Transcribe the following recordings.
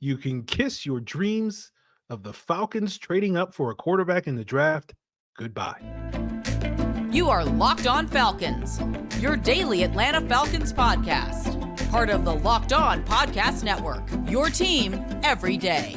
you can kiss your dreams of the Falcons trading up for a quarterback in the draft goodbye. You are Locked On Falcons, your daily Atlanta Falcons podcast. Part of the Locked On Podcast Network, your team every day.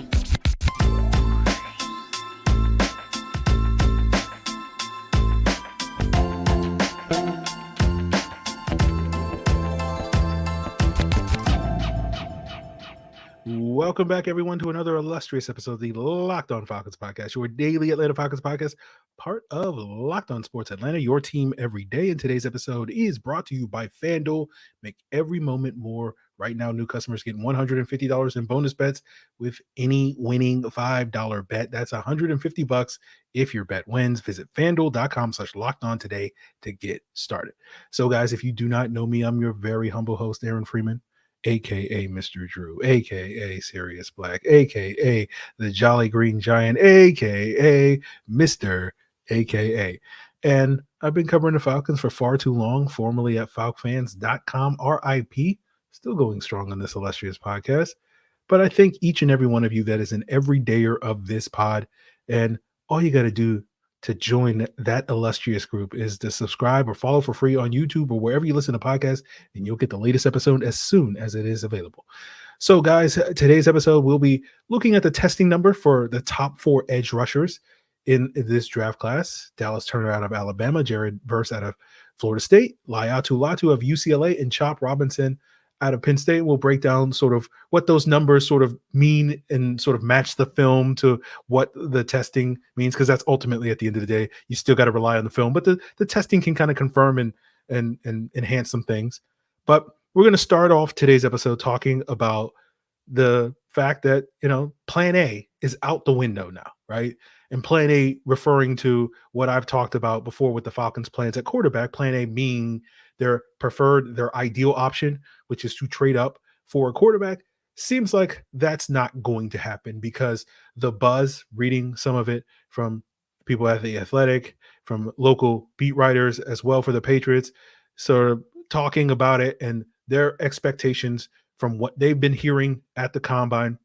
Welcome back, everyone, to another illustrious episode of the Locked On Falcons podcast, your daily Atlanta Falcons podcast, part of Locked On Sports Atlanta, your team every day. And today's episode is brought to you by FanDuel. Make every moment more. Right now, new customers get $150 in bonus bets with any winning $5 bet. That's $150 if your bet wins. Visit FanDuel.com/LockedOn today to get started. So, guys, if you do not know me, I'm your very humble host, Aaron Freeman, aka Mr. Drew, aka Sirius Black, aka the Jolly Green Giant, aka Mr. aka. And I've been covering the Falcons for far too long, formerly at falcfans.com, RIP, still going strong on this illustrious podcast. But I thank each and every one of you that is an everydayer of this pod. And all you got to do to join that illustrious group is to subscribe or follow for free on YouTube or wherever you listen to podcasts, and you'll get the latest episode as soon as it is available. So, guys, today's episode, we'll be looking at the testing number for the top 4 edge rushers in this draft class. Dallas Turner out of Alabama, Jared Verse out of Florida State, Latu of UCLA, and Chop Robinson out of Penn State. We'll break down sort of what those numbers sort of mean and sort of match the film to what the testing means, because that's ultimately, at the end of the day, you still got to rely on the film, but the testing can kind of confirm and enhance some things. But we're going to start off today's episode talking about the fact that, plan A is out the window now, right? And plan A referring to what I've talked about before with the Falcons' plans at quarterback, plan A being their ideal option, which is to trade up for a quarterback. Seems like that's not going to happen, because the buzz, reading some of it from people at The Athletic, from local beat writers as well for the Patriots, sort of talking about it and their expectations from what they've been hearing at the combine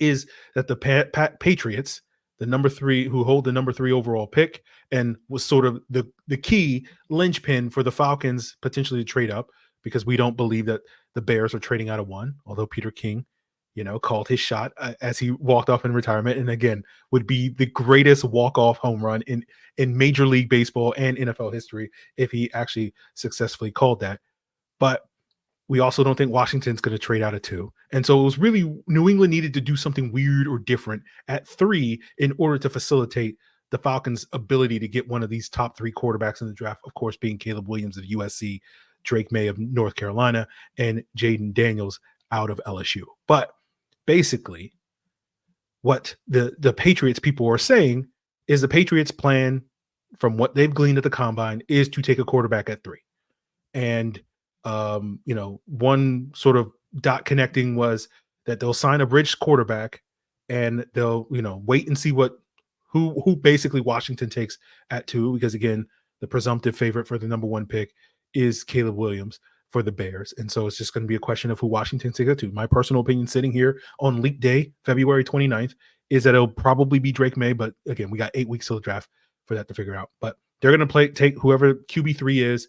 is that the Patriots, the number 3, who hold the number 3 overall pick and was sort of the key linchpin for the Falcons potentially to trade up, because we don't believe that the Bears are trading out of 1, although Peter King, called his shot as he walked off in retirement. And again, would be the greatest walk-off home run in Major League Baseball and NFL history if he actually successfully called that. But we also don't think Washington's going to trade out of 2. And so it was really, New England needed to do something weird or different at 3 in order to facilitate the Falcons' ability to get one of these top 3 quarterbacks in the draft, of course, being Caleb Williams of USC, Drake May of North Carolina, and Jaden Daniels out of LSU. But basically, what the Patriots people are saying is the Patriots' plan, from what they've gleaned at the combine, is to take a quarterback at 3. And one sort of dot connecting was that they'll sign a bridge quarterback, and they'll, wait and see who basically Washington takes at 2, because again, the presumptive favorite for the number 1 pick is Caleb Williams for the Bears. And so it's just going to be a question of who Washington takes at 2. My personal opinion, sitting here on leak day, February 29th, is that it'll probably be Drake May. But again, we got 8 weeks till the draft for that to figure out. But they're going to take whoever QB3 is.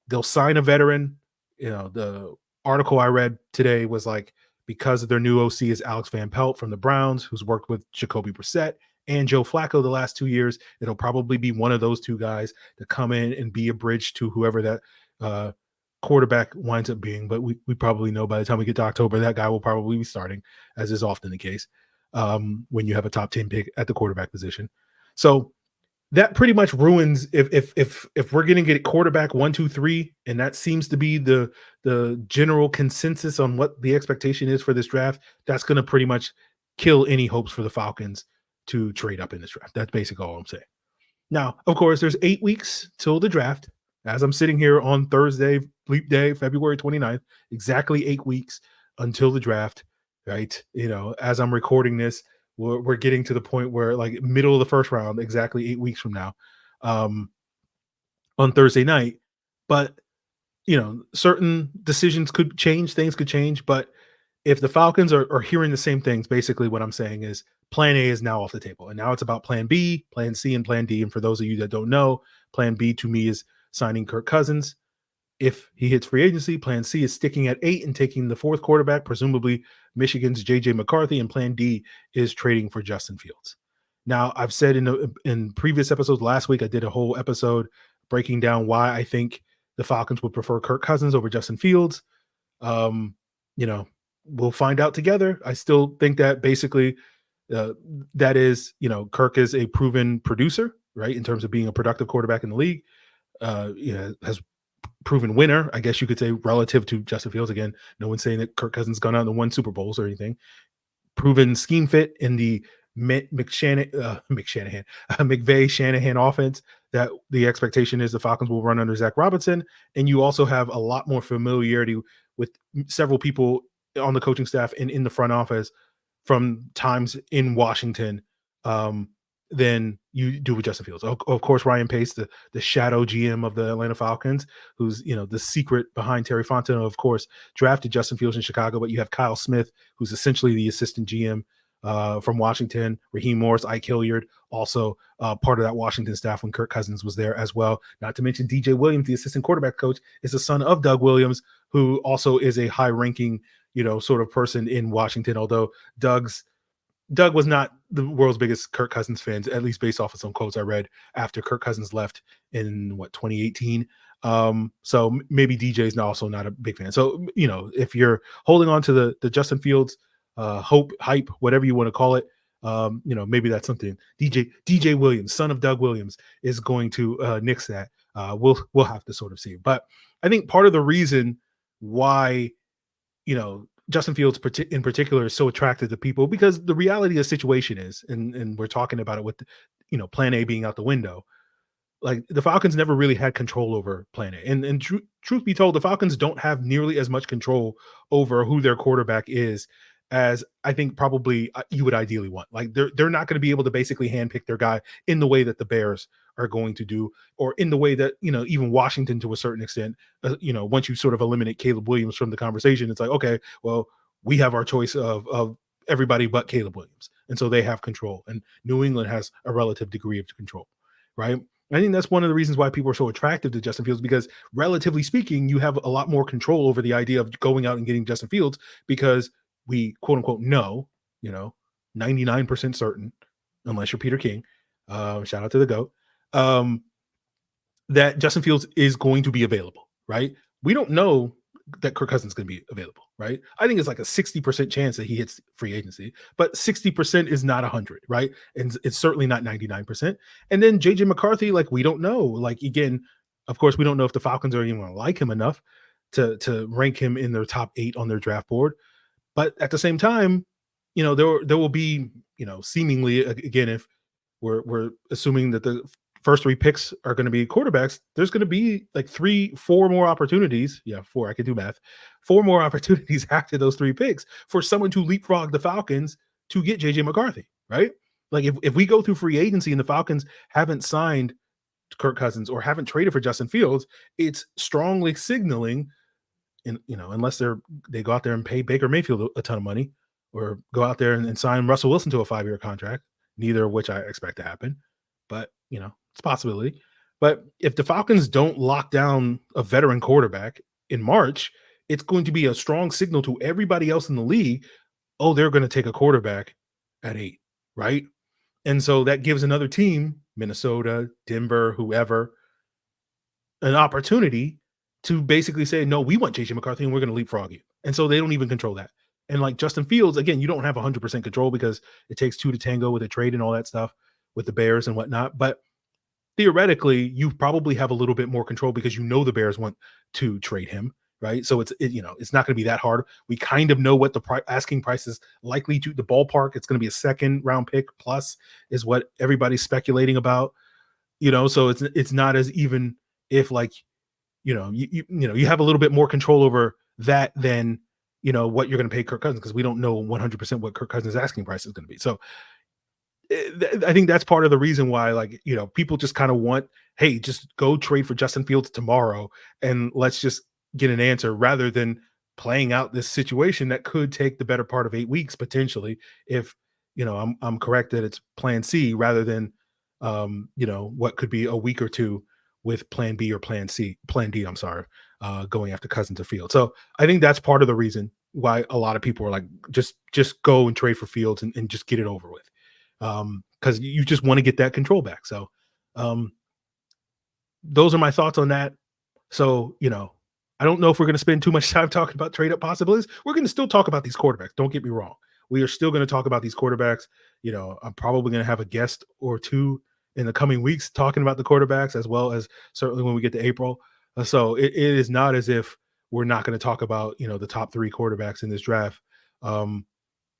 They'll sign a veteran. The article I read today was like, because their new OC is Alex Van Pelt from the Browns, who's worked with Jacoby Brissett and Joe Flacco the last 2 years, it'll probably be one of those 2 guys to come in and be a bridge to whoever that quarterback winds up being. But we probably know by the time we get to October, that guy will probably be starting, as is often the case when you have a top 10 pick at the quarterback position. So that pretty much ruins if we're going to get quarterback 1, 2, 3, and that seems to be the general consensus on what the expectation is for this draft. That's going to pretty much kill any hopes for the Falcons to trade up in this draft. That's basically all I'm saying. Now, of course, there's 8 weeks till the draft. As I'm sitting here on Thursday, Leap Day, February 29th, exactly 8 weeks until the draft, right? As I'm recording this, we're getting to the point where, like, middle of the first round, exactly 8 weeks from now, on Thursday night. But, certain decisions could change, things could change. But if the Falcons are hearing the same things, basically what I'm saying is plan A is now off the table. And now it's about plan B, plan C, and plan D. And for those of you that don't know, plan B to me is signing Kirk Cousins. If he hits free agency, plan C is sticking at 8 and taking the fourth quarterback, presumably Michigan's JJ McCarthy, and plan D is trading for Justin Fields. Now, I've said in previous episodes, last week I did a whole episode breaking down why I think the Falcons would prefer Kirk Cousins over Justin Fields. We'll find out together. I still think that basically that is, Kirk is a proven producer, right? In terms of being a productive quarterback in the league, has proven winner, I guess you could say, relative to Justin Fields. Again, no one's saying that Kirk Cousins gone out and won Super Bowls or anything. Proven scheme fit in the McVay-Shanahan offense that the expectation is the Falcons will run under Zach Robinson. And you also have a lot more familiarity with several people on the coaching staff and in the front office from times in Washington than you do with Justin Fields. Of course, Ryan Pace, the shadow GM of the Atlanta Falcons, who's, the secret behind Terry Fontenot, of course, drafted Justin Fields in Chicago. But you have Kyle Smith, who's essentially the assistant GM from Washington, Raheem Morris, Ike Hilliard, also part of that Washington staff when Kirk Cousins was there as well. Not to mention DJ Williams, the assistant quarterback coach, is the son of Doug Williams, who also is a high-ranking, sort of person in Washington, although Doug was not the world's biggest Kirk Cousins fan, at least based off of some quotes I read after Kirk Cousins left in 2018. So maybe DJ is also not a big fan. So, if you're holding on to the Justin Fields hype, whatever you want to call it, maybe that's something. DJ Williams, son of Doug Williams, is going to nix that. We'll have to sort of see. But I think part of the reason why, Justin Fields in particular is so attractive to people, because the reality of the situation is, and we're talking about it with, plan A being out the window. Like, the Falcons never really had control over plan A. And truth be told, the Falcons don't have nearly as much control over who their quarterback is as I think probably you would ideally want. Like, they're not going to be able to basically handpick their guy in the way that the Bears are going to do, or in the way that, even Washington to a certain extent, once you sort of eliminate Caleb Williams from the conversation, it's like, okay, well, we have our choice of everybody but Caleb Williams. And so they have control, and New England has a relative degree of control, right? I think that's one of the reasons why people are so attracted to Justin Fields, because relatively speaking, you have a lot more control over the idea of going out and getting Justin Fields, because we quote unquote know, 99% certain, unless you're Peter King, shout out to the GOAT, that Justin Fields is going to be available, right? We don't know that Kirk Cousins is going to be available, right? I think it's like a 60% chance that he hits free agency, but 60% is not 100, right? And it's certainly not 99%. And then JJ McCarthy, like, we don't know. Like, again, of course, we don't know if the Falcons are even going to like him enough to rank him in their top 8 on their draft board. But at the same time, there will be, seemingly, again, if we're assuming that the first 3 picks are going to be quarterbacks, there's going to be like 4 more opportunities. Yeah, 4, I can do math. 4 more opportunities after those 3 picks for someone to leapfrog the Falcons to get JJ McCarthy, right? Like, if we go through free agency and the Falcons haven't signed Kirk Cousins or haven't traded for Justin Fields, it's strongly signaling, unless they go out there and pay Baker Mayfield a ton of money, or go out there and sign Russell Wilson to a 5-year contract, neither of which I expect to happen, but it's a possibility. But if the Falcons don't lock down a veteran quarterback in March, it's going to be a strong signal to everybody else in the league, oh, they're going to take a quarterback at 8, right? And so that gives another team, Minnesota, Denver, whoever, an opportunity to basically say, no, we want JJ McCarthy and we're going to leapfrog you. And so they don't even control that. And like Justin Fields, again, you don't have 100% control, because it takes 2 to tango with a trade and all that stuff with the Bears and whatnot. But theoretically, you probably have a little bit more control, because the Bears want to trade him, right? So it's not going to be that hard. We kind of know what the asking price is likely to, the ballpark. It's going to be a 2nd round pick plus is what everybody's speculating about, so it's not as even if, like, you have a little bit more control over that than, what you're going to pay Kirk Cousins, because we don't know 100% what Kirk Cousins' asking price is going to be. So I think that's part of the reason why, like, people just kind of want, hey, just go trade for Justin Fields tomorrow and let's just get an answer, rather than playing out this situation that could take the better part of 8 weeks potentially if I'm correct that it's plan C rather than what could be a week or two with plan B or plan D, I'm sorry, going after Cousins to Fields. So I think that's part of the reason why a lot of people are like, just go and trade for Fields and just get it over with. Because you just want to get that control back. So those are my thoughts on that. So, I don't know if we're going to spend too much time talking about trade up possibilities. We're going to still talk about these quarterbacks. Don't get me wrong. We are still going to talk about these quarterbacks. I'm probably going to have a guest or two in the coming weeks talking about the quarterbacks, as well as certainly when we get to April. So it is not as if we're not going to talk about, the top 3 quarterbacks in this draft at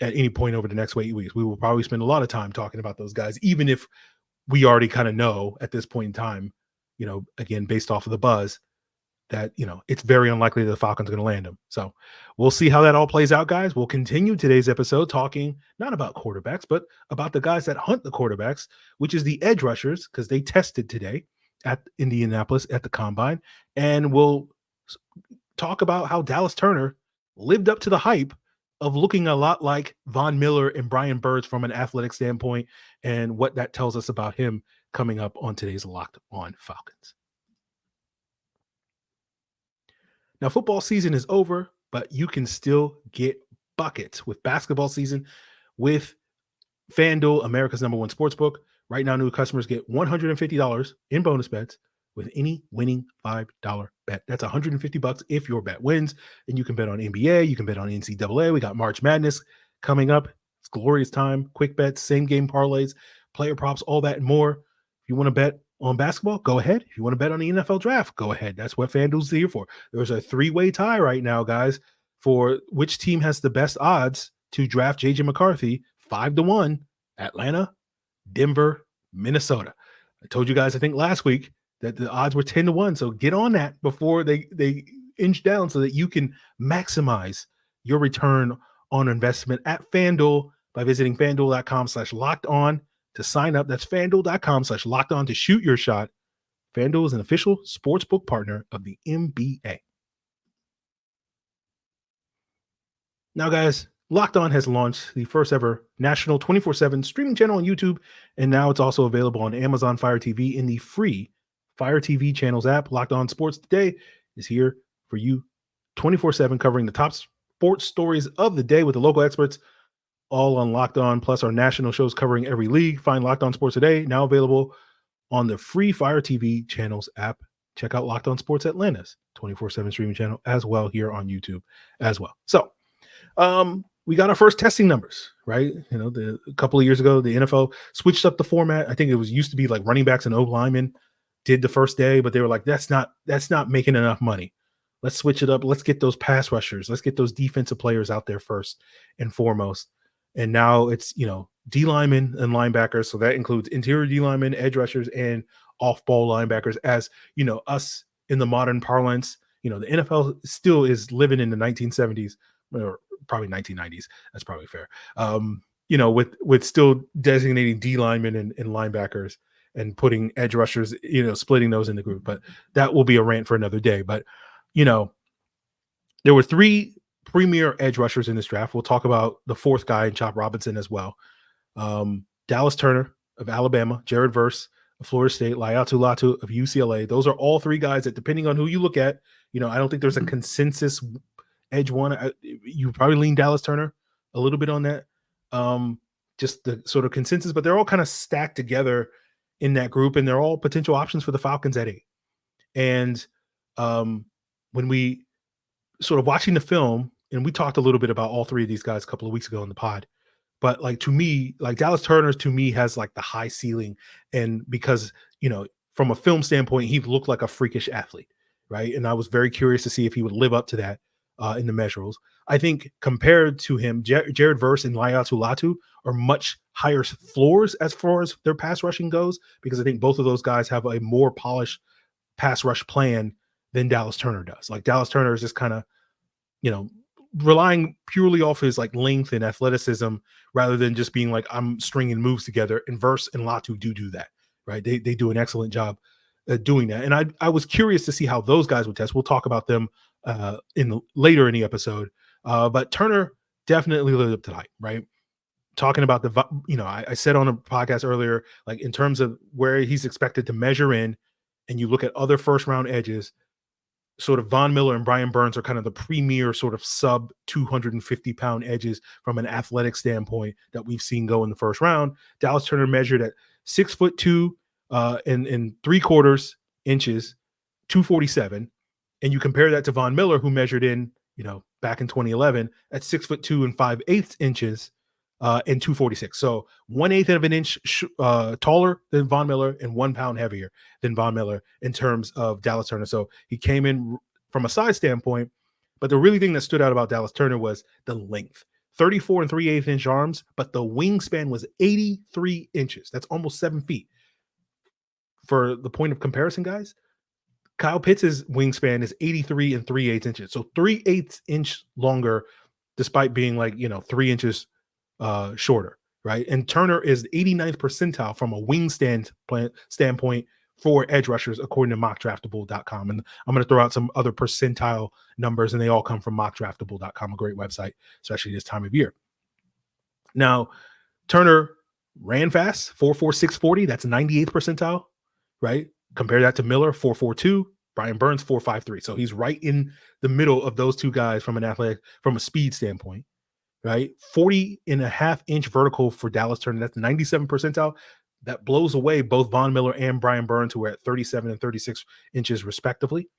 any point over the next 8 weeks. We will probably spend a lot of time talking about those guys, even if we already kind of know at this point in time, again, based off of the buzz, that, it's very unlikely that the Falcons are going to land him. So we'll see how that all plays out, guys. We'll continue today's episode talking not about quarterbacks, but about the guys that hunt the quarterbacks, which is the edge rushers, because they tested today at Indianapolis at the Combine. And we'll talk about how Dallas Turner lived up to the hype of looking a lot like Von Miller and Brian Burns from an athletic standpoint, and what that tells us about him coming up on today's Locked On Falcons. Now, football season is over, but you can still get buckets with basketball season with FanDuel, America's #1 sportsbook. Right now, new customers get $150 in bonus bets with any winning $5 bet. That's $150 if your bet wins. And you can bet on NBA, you can bet on NCAA. We got March Madness coming up. It's glorious time. Quick bets, same game parlays, player props, all that and more. If you want to bet on basketball, go ahead. If you want to bet on the NFL draft, go ahead. That's what FanDuel's here for. There's a 3-way tie right now, guys, for which team has the best odds to draft JJ McCarthy. 5-1, Atlanta, Denver, Minnesota. I told you guys, I think last week, that the odds were 10-1. So get on that before they inch down so that you can maximize your return on investment at FanDuel by visiting FanDuel.com/lockedon to sign up. That's FanDuel.com/lockedon to shoot your shot. FanDuel is an official sportsbook partner of the NBA. Now, guys, Locked On has launched the first ever national 24/7 streaming channel on YouTube, and now it's also available on Amazon Fire TV in the free Fire TV channels app. Locked On Sports Today is here for you 24/7, covering the top sports stories of the day with the local experts, all on Locked On, plus our national shows covering every league. Find Locked On Sports Today, now available on the free Fire TV channels app. Check out Locked On Sports Atlanta's 24/7 streaming channel as well here on YouTube as well. So, we got our first testing numbers, right? A couple of years ago, the NFL switched up the format. I think it used to be like running backs and O linemen did the first day, but they were like, that's not making enough money. Let's switch it up. Let's get those pass rushers. Let's get those defensive players out there first and foremost. And now it's, D linemen and linebackers. So that includes interior D linemen, edge rushers, and off-ball linebackers. As, us in the modern parlance, the NFL still is living in the 1970s or probably 1990s. That's probably fair. With still designating D linemen and linebackers and putting edge rushers, splitting those in the group. But that will be a rant for another day. But, there were 3 premier edge rushers in this draft. We'll talk about the 4th guy in Chop Robinson as well. Dallas Turner of Alabama, Jared Verse of Florida State, Latu of UCLA. Those are all 3 guys that, depending on who you look at, I don't think there's a consensus edge one. You probably lean Dallas Turner a little bit on that. Just the sort of consensus, but they're all kind of stacked together in that group, and they're all potential options for the Falcons at 8. And when we sort of watching the film, and we talked a little bit about all 3 of these guys a couple of weeks ago in the pod, but to me, Dallas Turner to me has the high ceiling, and because from a film standpoint, he looked like a freakish athlete, right? And I was very curious to see if he would live up to that in the measurables. I think compared to him, Jared Verse and Latu are much higher floors as far as their pass rushing goes, because I think both of those guys have a more polished pass rush plan than Dallas Turner does. Dallas Turner is just kind of, relying purely off his length and athleticism rather than just being I'm stringing moves together. And Verse and Latu do that, right? They do an excellent job doing that. And I was curious to see how those guys would test. We'll talk about them later in the episode. But Turner definitely lived up to the hype, right? Talking about I said on a podcast earlier, like in terms of where he's expected to measure in, and you look at other first round edges, sort of Von Miller and Brian Burns are kind of the premier sort of sub 250 pound edges from an athletic standpoint that we've seen go in the first round. Dallas Turner measured at 6'2" and 3/4 inches, 247. And you compare that to Von Miller, who measured in, back in 2011 at 6'2" and 5/8 inches and 246. So 1/8 of an inch taller than Von Miller and 1 pound heavier than Von Miller in terms of Dallas Turner. So he came in from a size standpoint, but the really thing that stood out about Dallas Turner was the length. 34 and 3/8 inch arms, but the wingspan was 83 inches. That's almost 7 feet. For the point of comparison, guys, Kyle Pitts' wingspan is 83 and 3/8 inches. So 3/8 inch longer, despite being 3 inches shorter, right? And Turner is 89th percentile from a wingspan standpoint for edge rushers, according to mockdraftable.com. And I'm going to throw out some other percentile numbers, and they all come from mockdraftable.com, a great website, especially this time of year. Now, Turner ran fast, 4.4, 640. That's 98th percentile, right? Compare that to Miller, 4.42. Brian Burns, 4.53. So he's right in the middle of those two guys from a speed standpoint. Right, 40.5 inch vertical for Dallas Turner. That's 97th percentile. That blows away both Von Miller and Brian Burns, who are at 37 and 36 inches respectively.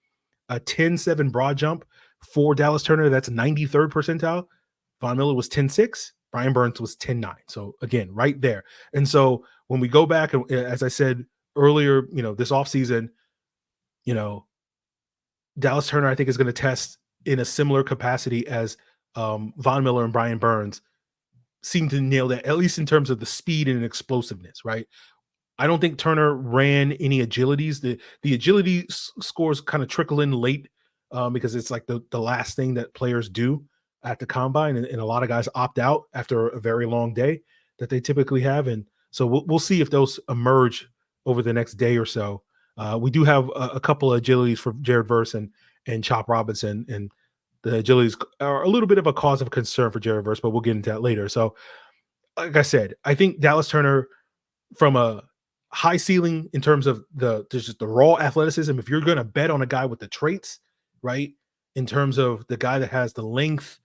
A 10.7 broad jump for Dallas Turner. That's 93rd percentile. Von Miller was 10.6. Brian Burns was 10.9. So again, right there. And so when we go back, and as I said earlier, this offseason, Dallas Turner, I think, is going to test in a similar capacity as Von Miller and Brian Burns seem to nail that, at least in terms of the speed and explosiveness, right? I don't think Turner ran any agilities. The agility scores kind of trickle in late because it's like the last thing that players do at the combine, and a lot of guys opt out after a very long day that they typically have. And so we'll see if those emerge over the next day or so. We do have a couple of agilities for Jared Verse and Chop Robinson, and the agilities are a little bit of a cause of concern for Jared Verse, but we'll get into that later. So, like I said, I think Dallas Turner, from a high ceiling in terms of just the raw athleticism, if you're going to bet on a guy with the traits, right, in terms of the guy that has the length,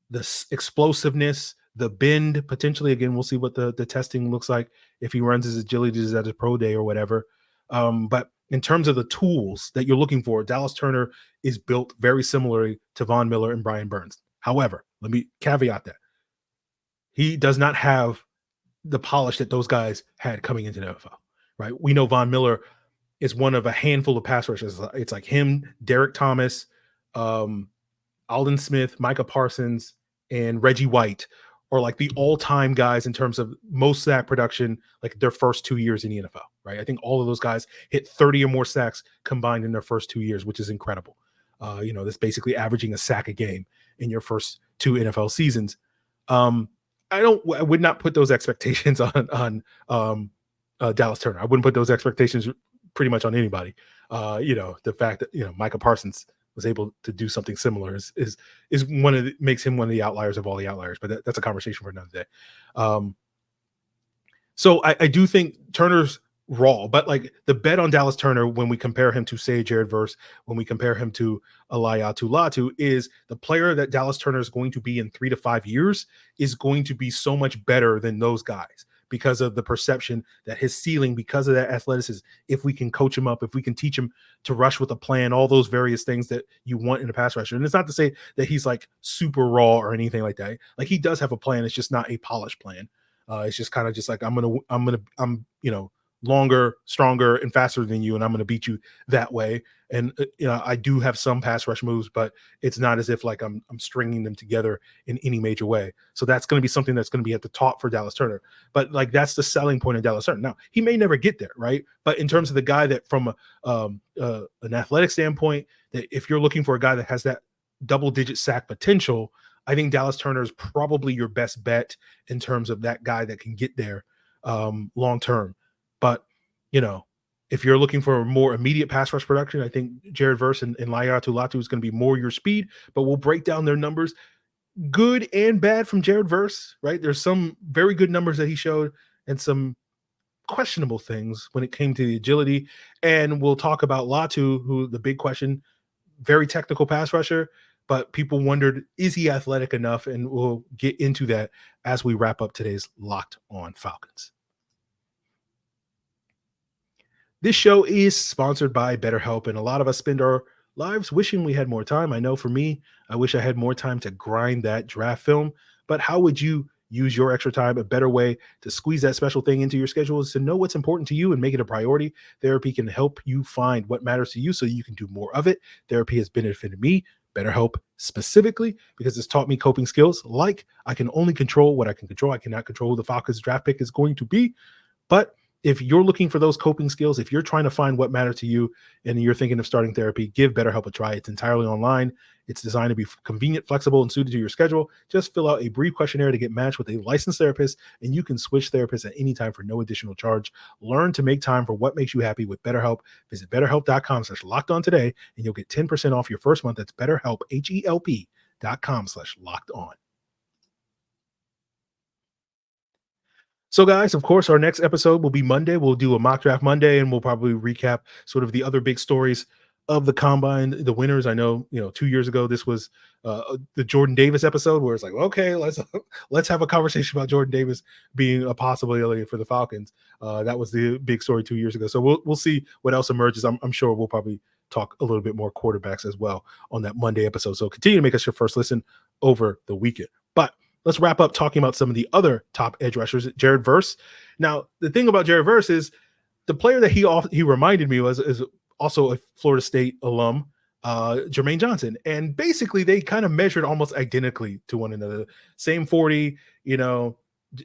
the explosiveness, the bend, potentially, again, we'll see what the testing looks like if he runs his agilities at his pro day or whatever. But in terms of the tools that you're looking for, Dallas Turner is built very similarly to Von Miller and Brian Burns. However, let me caveat that. He does not have the polish that those guys had coming into the NFL, right? We know Von Miller is one of a handful of pass rushers. It's like him, Derek Thomas, Aldon Smith, Micah Parsons, and Reggie White are like the all-time guys in terms of most sack production, like their first 2 years in the NFL, right? I think all of those guys hit 30 or more sacks combined in their first 2 years, which is incredible. That's basically averaging a sack a game in your first 2 NFL seasons. I would not put those expectations on Dallas Turner. I wouldn't put those expectations pretty much on anybody. The fact that, Micah Parsons was able to do something similar is makes him one of the outliers of all the outliers, but that's a conversation for another day. So I do think Turner's raw, but like the bet on Dallas Turner, when we compare him to, say, Jared Verse, when we compare him to Latu, is the player that Dallas Turner is going to be in 3 to 5 years is going to be so much better than those guys, because of the perception that his ceiling, because of that athleticism, if we can coach him up, if we can teach him to rush with a plan, all those various things that you want in a pass rusher. And it's not to say that he's like super raw or anything like that. Like, he does have a plan. It's just not a polished plan. It's just kind of just like, I'm longer, stronger, and faster than you, and I'm going to beat you that way. And I do have some pass rush moves, but it's not as if like I'm stringing them together in any major way. So that's going to be something that's going to be at the top for Dallas Turner. But like, that's the selling point of Dallas Turner. Now, he may never get there, right? But in terms of the guy that, from an athletic standpoint, that if you're looking for a guy that has that double-digit sack potential, I think Dallas Turner is probably your best bet in terms of that guy that can get there long term. But, If you're looking for more immediate pass rush production, I think Jared Verse and Latu is going to be more your speed, but we'll break down their numbers, good and bad, from Jared Verse, right? There's some very good numbers that he showed and some questionable things when it came to the agility. And we'll talk about Latu, who the big question, very technical pass rusher, but people wondered, is he athletic enough? And we'll get into that as we wrap up today's Locked On Falcons. This show is sponsored by BetterHelp, and a lot of us spend our lives wishing we had more time. I know for me, I wish I had more time to grind that draft film, but how would you use your extra time? A better way to squeeze that special thing into your schedule is to know what's important to you and make it a priority. Therapy can help you find what matters to you so you can do more of it. Therapy has benefited me, BetterHelp specifically, because it's taught me coping skills like I can only control what I can control. I cannot control who the Falcons draft pick is going to be, but if you're looking for those coping skills, if you're trying to find what matters to you and you're thinking of starting therapy, give BetterHelp a try. It's entirely online. It's designed to be convenient, flexible, and suited to your schedule. Just fill out a brief questionnaire to get matched with a licensed therapist, and you can switch therapists at any time for no additional charge. Learn to make time for what makes you happy with BetterHelp. Visit BetterHelp.com/lockedon today, and you'll get 10% off your first month. That's BetterHelp, HELP.com/lockedon. So, guys, of course, our next episode will be Monday. We'll do a mock draft Monday, and we'll probably recap sort of the other big stories of the combine, the winners. I know, 2 years ago, this was the Jordan Davis episode where it's like, okay, let's have a conversation about Jordan Davis being a possibility for the Falcons. That was the big story 2 years ago. So we'll see what else emerges. I'm sure we'll probably talk a little bit more quarterbacks as well on that Monday episode. So continue to make us your first listen over the weekend. But let's wrap up talking about some of the other top edge rushers. Jared Verse. Now, the thing about Jared Verse is the player that he reminded me is also a Florida State alum, Jermaine Johnson. And basically, they kind of measured almost identically to one another. Same 40,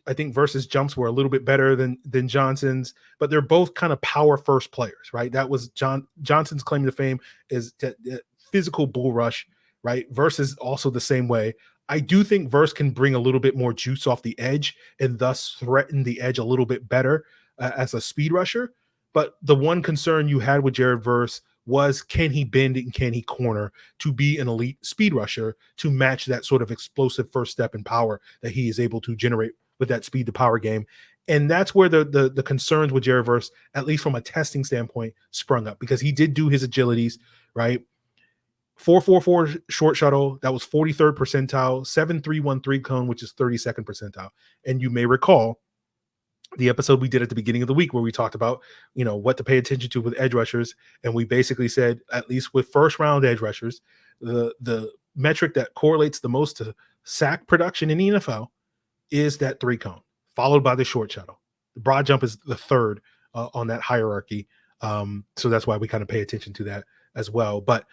I think Verse's jumps were a little bit better than Johnson's, but they're both kind of power first players, right? That was Johnson's claim to fame, is that physical bull rush, right? Verse is also the same way. I do think Verse can bring a little bit more juice off the edge and thus threaten the edge a little bit better as a speed rusher. But the one concern you had with Jared Verse was, can he bend and can he corner to be an elite speed rusher to match that sort of explosive first step and power that he is able to generate with that speed to power game. And that's where the concerns with Jared Verse, at least from a testing standpoint, sprung up, because he did do his agilities, right? 4.44 short shuttle, that was 43rd percentile, 7.313 cone, which is 32nd percentile. And you may recall the episode we did at the beginning of the week where we talked about, what to pay attention to with edge rushers. And we basically said, at least with first round edge rushers, the metric that correlates the most to sack production in the NFL is that 3 cone, followed by the short shuttle. The broad jump is the third on that hierarchy. So that's why we kind of pay attention to that as well. But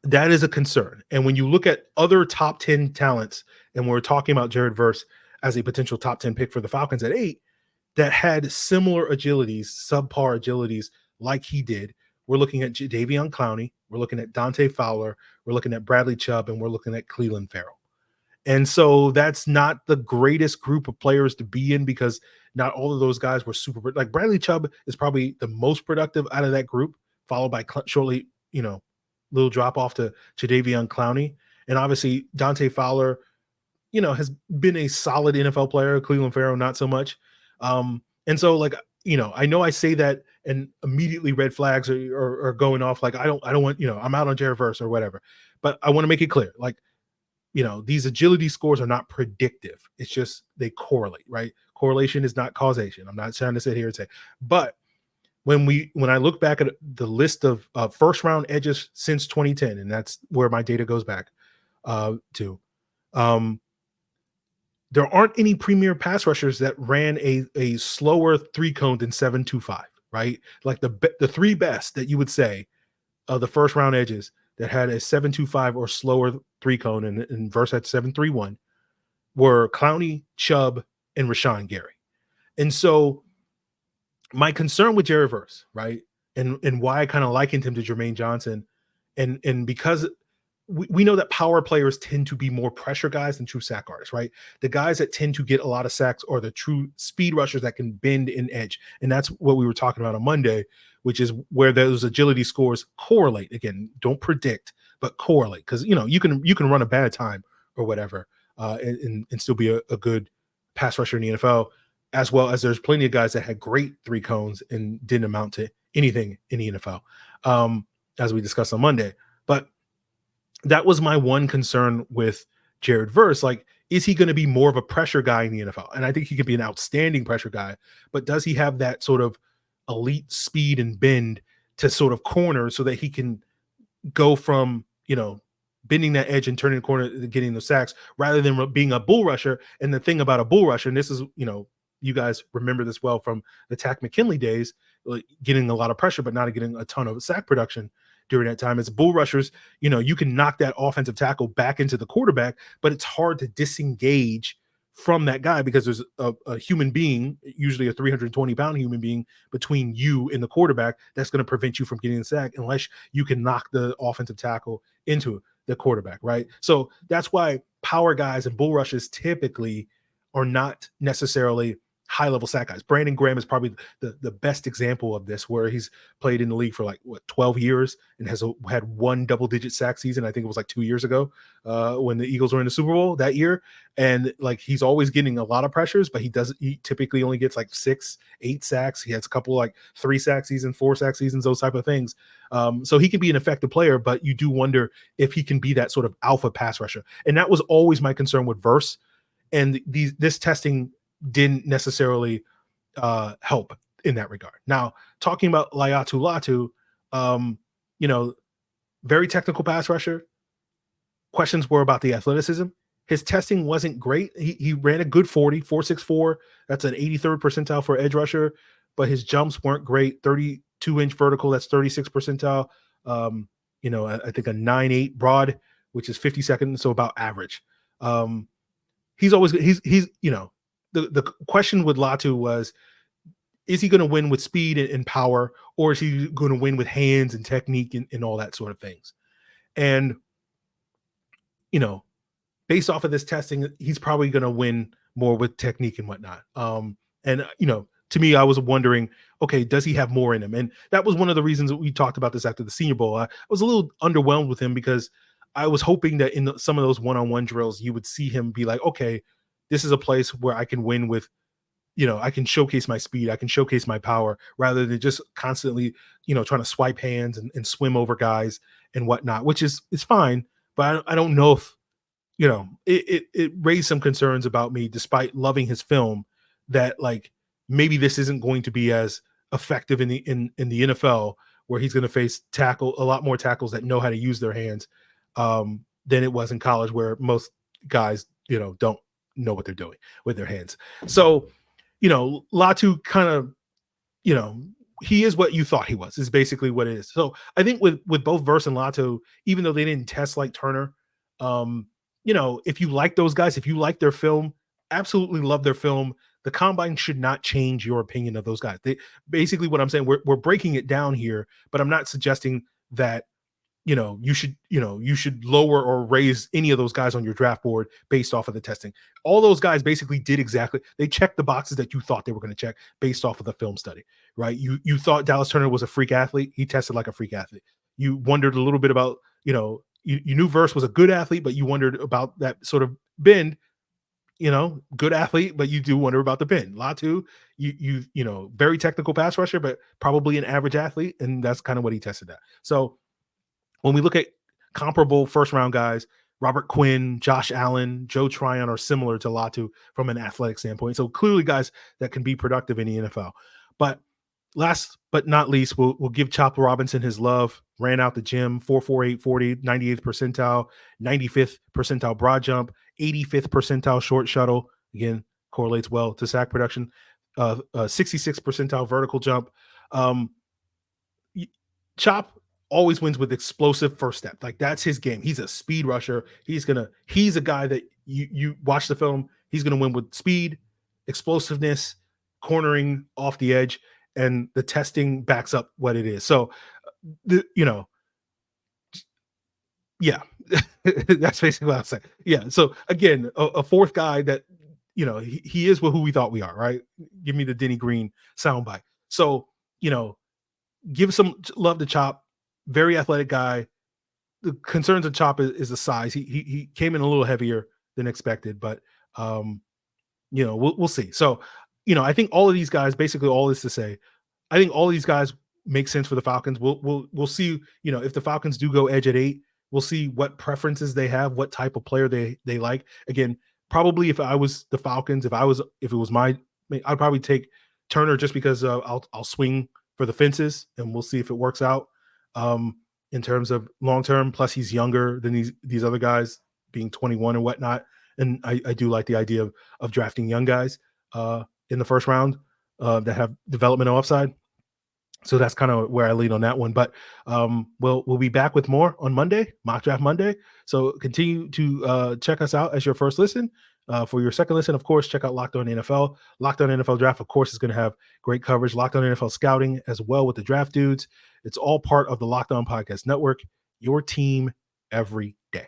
that is a concern. And when you look at other top 10 talents, and we're talking about Jared Verse as a potential top 10 pick for the Falcons at 8, that had similar agilities, subpar agilities like he did, we're looking at Jadeveon Clowney, we're looking at Dante Fowler, we're looking at Bradley Chubb, and we're looking at Cleveland Farrell. And so that's not the greatest group of players to be in, because not all of those guys were super. Like Bradley Chubb is probably the most productive out of that group, followed by shortly, little drop off to Jadeveon Clowney. And obviously Dante Fowler, has been a solid NFL player. Cleveland Farrell, not so much. And so I know I say that and immediately red flags are going off. Like, I don't want, I'm out on Jared Verse or whatever, but I want to make it clear. Like, these agility scores are not predictive. It's just they correlate, right? Correlation is not causation. I'm not trying to sit here and say, but when I look back at the list of first round edges since 2010, and that's where my data goes back to, there aren't any premier pass rushers that ran a slower 3 cone than 7.25, right? Like the 3 best that you would say of the first round edges that had a 7.25 or slower 3 cone, and Verse at 7.31, were Clowney, Chubb, and Rashawn Gary. And so my concern with Jared Verse, right, and why I kind of likened him to Jermaine Johnson, and because we know that power players tend to be more pressure guys than true sack artists, right? The guys that tend to get a lot of sacks are the true speed rushers that can bend and edge. And that's what we were talking about on Monday, which is where those agility scores correlate. Again, don't predict, but correlate. Because, you can run a bad time or whatever and still be a good pass rusher in the NFL, as well as there's plenty of guys that had great three cones and didn't amount to anything in the NFL, as we discussed on Monday. But that was my one concern with Jared Verse. Like, is he going to be more of a pressure guy in the NFL? And I think he could be an outstanding pressure guy, but does he have that sort of elite speed and bend to sort of corner so that he can go from, bending that edge and turning the corner, getting the sacks, rather than being a bull rusher? And the thing about a bull rusher, and this is, you guys remember this well from the Tack McKinley days, like getting a lot of pressure, but not getting a ton of sack production during that time. As bull rushers, you can knock that offensive tackle back into the quarterback, but it's hard to disengage from that guy because there's a human being, usually a 320-pound human being, between you and the quarterback that's going to prevent you from getting the sack unless you can knock the offensive tackle into the quarterback, right? So that's why power guys and bull rushes typically are not necessarily high-level sack guys. Brandon Graham is probably the best example of this, where he's played in the league for 12 years and has had one double-digit sack season. I think it was 2 years ago when the Eagles were in the Super Bowl that year. And he's always getting a lot of pressures, but he typically only gets 6, 8 sacks. He has a couple 3 sack seasons, 4 sack seasons, those type of things. So he can be an effective player, but you do wonder if he can be that sort of alpha pass rusher. And that was always my concern with Verse. And this testing didn't necessarily help in that regard. Now, talking about Latu, very technical pass rusher. Questions were about the athleticism. His testing wasn't great. He ran a good 4.64. That's an 83rd percentile for edge rusher, but his jumps weren't great. 32-inch vertical, that's 36th percentile. I think a 9.8 broad, which is 52nd, so about average. The question with Latu was, is he going to win with speed and power, or is he going to win with hands and technique and all that sort of things? And, based off of this testing, he's probably going to win more with technique and whatnot. To me, I was wondering, okay, does he have more in him? And that was one of the reasons that we talked about this after the Senior Bowl. I was a little underwhelmed with him because I was hoping that in some of those one-on-one drills, you would see him be like, okay, this is a place where I can win with, I can showcase my speed, I can showcase my power, rather than just constantly, trying to swipe hands and swim over guys and whatnot, which is fine. But I don't know if, it raised some concerns about me, despite loving his film, that maybe this isn't going to be as effective in the NFL, where he's going to face a lot more tackles that know how to use their hands than it was in college, where most guys, don't know what they're doing with their hands. So, Latu kind of, he is what you thought he was, is basically what it is. So I think with both Verse and Latu, even though they didn't test like Turner, if you like those guys, if you like their film, absolutely love their film, the combine should not change your opinion of those guys. Basically what I'm saying, we're breaking it down here, but I'm not suggesting that you should lower or raise any of those guys on your draft board based off of the testing. All those guys basically they checked the boxes that you thought they were going to check based off of the film study, right? You thought Dallas Turner was a freak athlete. He tested like a freak athlete. You wondered a little bit about, you knew Verse was a good athlete, but you wondered about that sort of bend, good athlete, but you do wonder about the bend. Latu, very technical pass rusher, but probably an average athlete. And that's kind of what he tested at. So when we look at comparable first-round guys, Robert Quinn, Josh Allen, Joe Tryon are similar to Latu from an athletic standpoint. So clearly guys that can be productive in the NFL. But last but not least, we'll give Chop Robinson his love. Ran out the gym, 4.48 40, 98th percentile, 95th percentile broad jump, 85th percentile short shuttle. Again, correlates well to sack production. 66th percentile vertical jump. Chop always wins with explosive first step. That's his game. He's a speed rusher. He's a guy that you watch the film. He's going to win with speed, explosiveness, cornering off the edge, and the testing backs up what it is. So, Yeah, that's basically what I'm saying. Yeah. So again, a fourth guy that, he is who we thought we are, right? Give me the Denny Green soundbite. So, give some love to Chop. Very athletic guy. The concerns of Chop is the size. He came in a little heavier than expected, but we'll see. So, I think all of these guys, basically all this to say, I think all of these guys make sense for the Falcons. We'll see, if the Falcons do go edge at 8, we'll see what preferences they have, what type of player they like. Again, probably if I was the Falcons, if it was I'd probably take Turner just because I'll swing for the fences and we'll see if it works out. In terms of long term, plus he's younger than these other guys, being 21 and whatnot. And I do like the idea of drafting young guys in the first round that have developmental upside. So that's kind of where I lean on that one. But we'll be back with more on Monday, Mock Draft Monday. So continue to check us out as your first listen. For your second listen, of course, check out Locked On NFL. Locked On NFL Draft, of course, is going to have great coverage. Locked On NFL Scouting as well with the draft dudes. It's all part of the Locked On Podcast Network, your team every day.